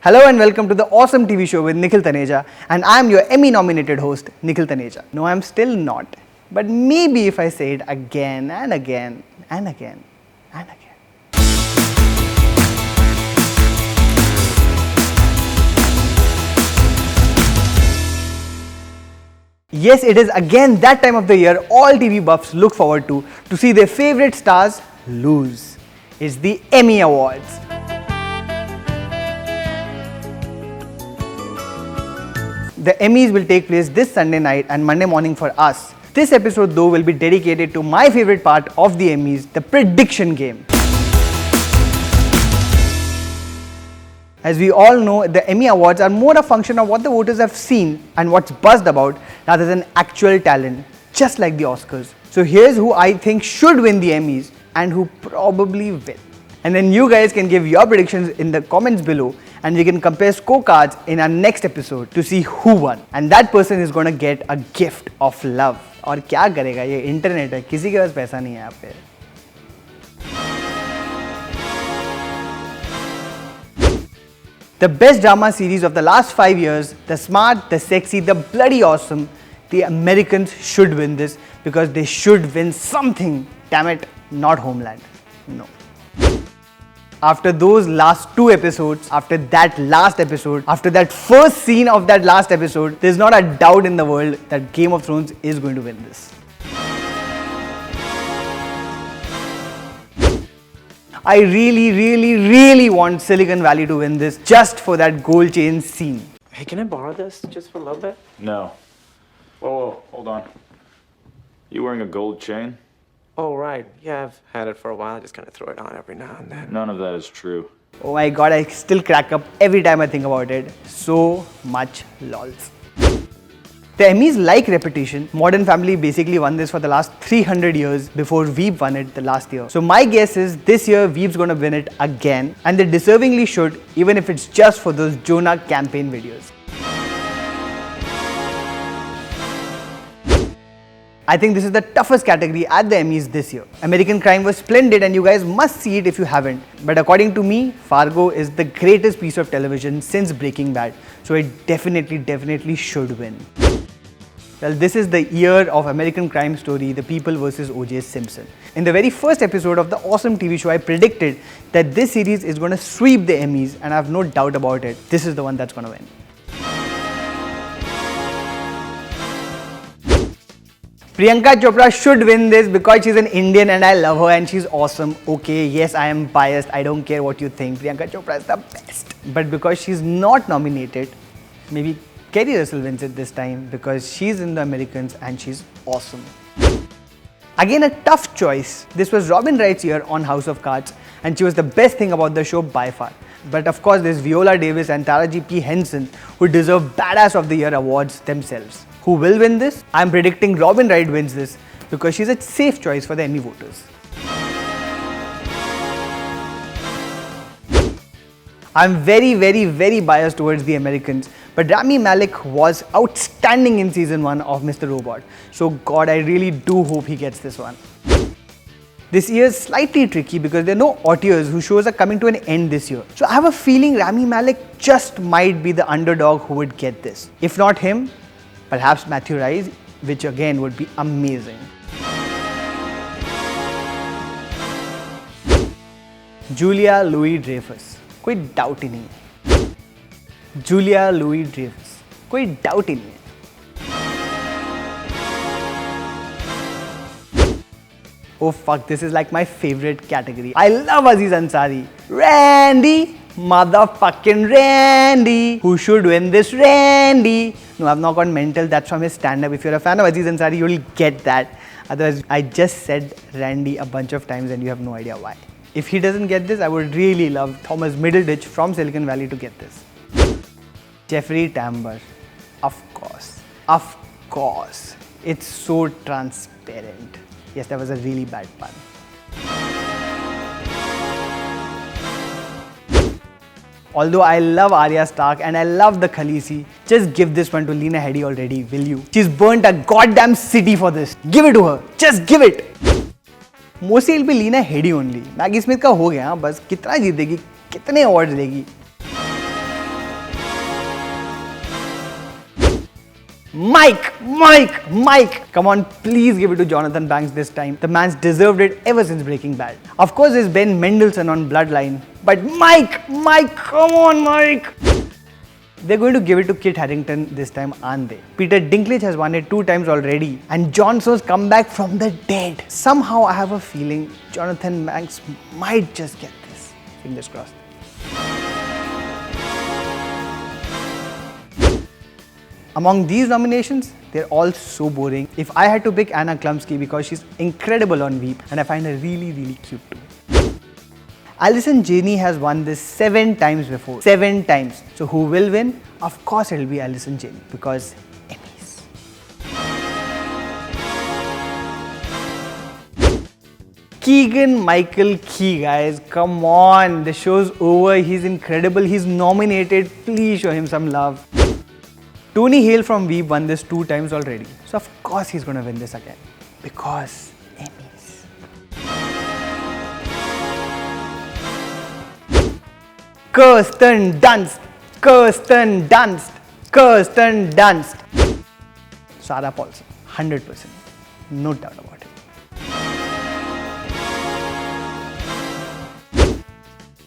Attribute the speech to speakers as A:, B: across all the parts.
A: Hello and welcome to the awesome TV show with Nikhil Taneja, and I am your Emmy nominated host Nikhil Taneja. No, I am still not, but maybe if I say it again and again and again and again. Yes, it is again that time of the year all TV buffs look forward to see their favorite stars lose. It's the Emmy Awards. The Emmys will take place this Sunday night and Monday morning for us. This episode though will be dedicated to my favorite part of the Emmys, the prediction game. As we all know, the Emmy Awards are more a function of what the voters have seen and what's buzzed about rather than actual talent, just like the Oscars. So here's who I think should win the Emmys and who probably will. And then you guys can give your predictions in the comments below and we can compare scorecards in our next episode to see who won. And that person is going to get a gift of love. और क्या करेगा ये internet है, किसी के पास पैसा नहीं है यहाँ पे. The best drama series of the last 5 years, the smart, the sexy, the bloody awesome, the Americans should win this because they should win something. Damn it, not Homeland. No. After those last 2 episodes, after that last episode, after that first scene of that last episode, there's not a doubt in the world that Game of Thrones is going to win this. I really want Silicon Valley to win this just for that gold chain scene.
B: Hey, can I borrow this just for a little bit?
C: No. Whoa, hold on. You wearing a gold chain?
B: Oh, right. Yeah, I've had it for a while. I just kind of throw it on every now and then.
C: None of that is true.
A: Oh my god, I still crack up every time I think about it. So much lols. The Emmys like repetition. Modern Family basically won this for the last 300 years before Veep won it the last year. So my guess is this year Veep's gonna win it again, and they deservingly should, even if it's just for those Jonah campaign videos. I think this is the toughest category at the Emmys this year. American Crime was splendid and you guys must see it if you haven't. But according to me, Fargo is the greatest piece of television since Breaking Bad. So it definitely should win. Well, this is the year of American Crime Story, The People vs. O.J. Simpson. In the very first episode of the awesome TV show, I predicted that this series is going to sweep the Emmys, and I have no doubt about it. This is the one that's going to win. Priyanka Chopra should win this because she's an Indian and I love her and she's awesome. Okay, yes, I am biased. I don't care what you think. Priyanka Chopra is the best. But because she's not nominated, maybe Kerry Russell wins it this time because she's in the Americans and she's awesome. Again, a tough choice. This was Robin Wright's year on House of Cards and she was the best thing about the show by far. But of course, there's Viola Davis and Taraji P. Henson who deserve Badass of the Year awards themselves. Who will win this? I'm predicting Robin Wright wins this because she's a safe choice for the Emmy voters. I'm very biased towards the Americans, but Rami Malek was outstanding in season 1 of Mr. Robot. So God, I really do hope he gets this one. This year is slightly tricky because there are no autieurs whose shows are coming to an end this year. So I have a feeling Rami Malek just might be the underdog who would get this. If not him, perhaps Matthew Rice, which again would be amazing. Julia Louis-Dreyfus, कोई doubt ही नहीं है. Julia Louis-Dreyfus, कोई doubt ही नहीं है. Oh fuck, this is like my favorite category. I love Aziz Ansari. Randy, motherfucking Randy. Who should win this? Randy. No, I've not gone mental. That's from his stand-up. If you're a fan of Aziz Ansari, you'll get that. Otherwise, I just said Randy a bunch of times and you have no idea why. If he doesn't get this, I would really love Thomas Middleditch from Silicon Valley to get this. Jeffrey Tambor. Of course. Of course. It's so transparent. Yes, that was a really bad pun. Although I love Arya Stark and I love the Khaleesi, just give this one to Lena Headey already, will you? She's burnt a goddamn city for this. Give it to her. Just give it. Mostly it'll be Lena Headey only. Maggie Smith का हो गया, बस कितना जीतेगी, कितने awards लेगी. Mike. Come on, please give it to Jonathan Banks this time. The man's deserved it ever since Breaking Bad. Of course, there's Ben Mendelsohn on Bloodline, but Mike, come on, Mike. They're going to give it to Kit Harington this time, aren't they? Peter Dinklage has won it 2 times already, and Jon Snow's come back from the dead. Somehow, I have a feeling Jonathan Banks might just get this. Fingers crossed. Among these nominations, they're all so boring. If I had to pick Anna Klumsky because she's incredible on Veep and I find her really, really cute too. Alison Janney has won this 7 times before. 7 times. So who will win? Of course it'll be Alison Janney because Emmys. Keegan-Michael Key, guys. Come on. The show's over. He's incredible. He's nominated. Please show him some love. Tony Hale from Veep won this 2 times already. So of course he's gonna win this again. Because Emmys. Kirsten Dunst. Sarah Paulson. 100%. No doubt about it.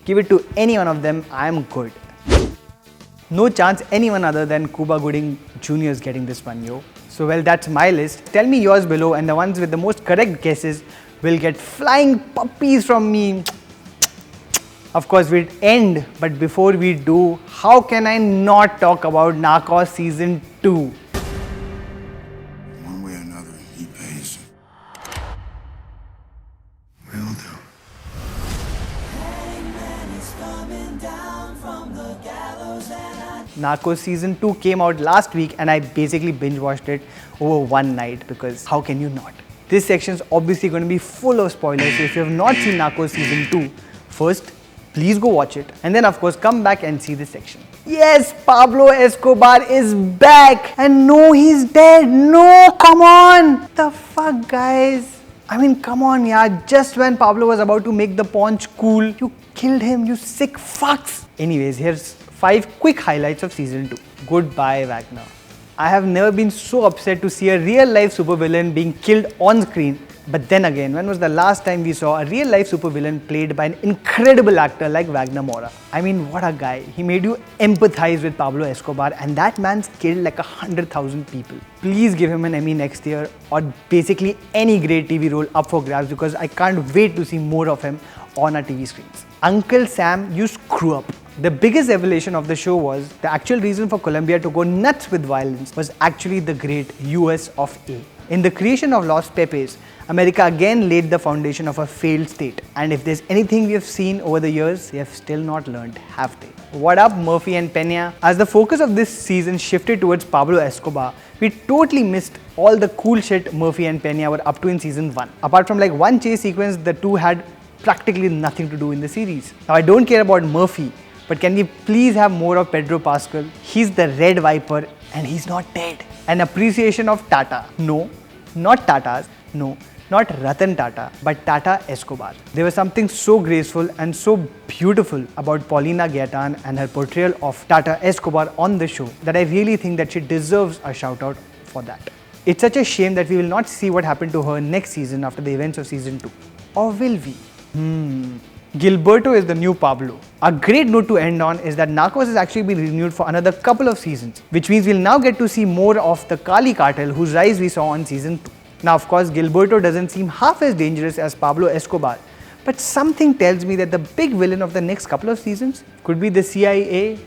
A: Give it to any one of them, I'm good. No chance anyone other than Cuba Gooding Jr. is getting this one, yo. So well, that's my list. Tell me yours below and the ones with the most correct guesses will get flying puppies from me. Of course, we'd end, but before we do, how can I not talk about Narcos Season 2?
D: One way or another, he pays. Will do.
A: Narcos Season 2 came out last week and I basically binge watched it over one night because how can you not? This section is obviously going to be full of spoilers, so if you have not seen Narcos Season 2, first, please go watch it and then of course come back and see this section. Yes, Pablo Escobar is back and no, he's dead. No, come on. The fuck, guys? I mean, come on, yeah. Just when Pablo was about to make the paunch cool, you killed him, you sick fucks. Anyways, here's 5 quick highlights of Season 2. Goodbye, Wagner. I have never been so upset to see a real-life supervillain being killed on screen. But then again, when was the last time we saw a real-life supervillain played by an incredible actor like Wagner Moura? I mean, what a guy. He made you empathize with Pablo Escobar and that man's killed like 100,000 people. Please give him an Emmy next year or basically any great TV role up for grabs because I can't wait to see more of him on our TV screens. Uncle Sam, you screw up. The biggest revelation of the show was the actual reason for Colombia to go nuts with violence was actually the great US of A. In the creation of Los Pepes, America again laid the foundation of a failed state. And if there's anything we have seen over the years, they have still not learned, have they? What up, Murphy and Pena? As the focus of this season shifted towards Pablo Escobar, we totally missed all the cool shit Murphy and Pena were up to in Season 1. Apart from like one chase sequence, the two had practically nothing to do in the series. Now I don't care about Murphy, but can we please have more of Pedro Pascal? He's the Red Viper and he's not dead. An appreciation of Tata. No, not Tatas. No, not Ratan Tata, but Tata Escobar. There was something so graceful and so beautiful about Paulina Gaetan and her portrayal of Tata Escobar on the show that I really think that she deserves a shout out for that. It's such a shame that we will not see what happened to her next season after the events of Season 2. Or will we? Gilberto is the new Pablo. A great note to end on is that Narcos has actually been renewed for another couple of seasons, which means we'll now get to see more of the Kali cartel whose rise we saw on Season 2. Now of course Gilberto doesn't seem half as dangerous as Pablo Escobar, but something tells me that the big villain of the next couple of seasons could be the CIA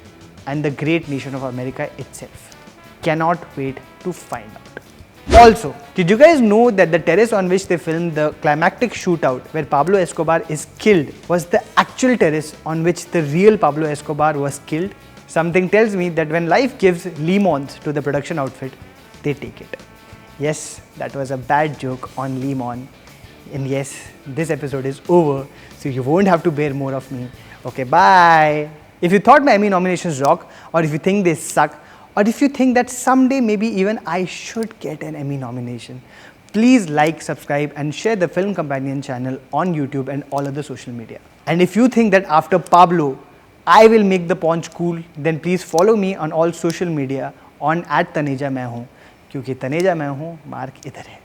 A: and the great nation of America itself. Cannot wait to find out. Also, did you guys know that the terrace on which they filmed the climactic shootout where Pablo Escobar is killed was the actual terrace on which the real Pablo Escobar was killed? Something tells me that when life gives lemons to the production outfit, they take it. Yes, that was a bad joke on lemon. And yes, this episode is over, so you won't have to bear more of me. Okay, bye. If you thought my Emmy nominations rock, or if you think they suck, or if you think that someday maybe even I should get an Emmy nomination, please like, subscribe and share the Film Companion channel on YouTube and all other social media. And if you think that after Pablo, I will make the paunch cool, then please follow me on all social media on @Taneja Main Hoon. क्योंकि तनेजा मैं हूँ, mark इधर है.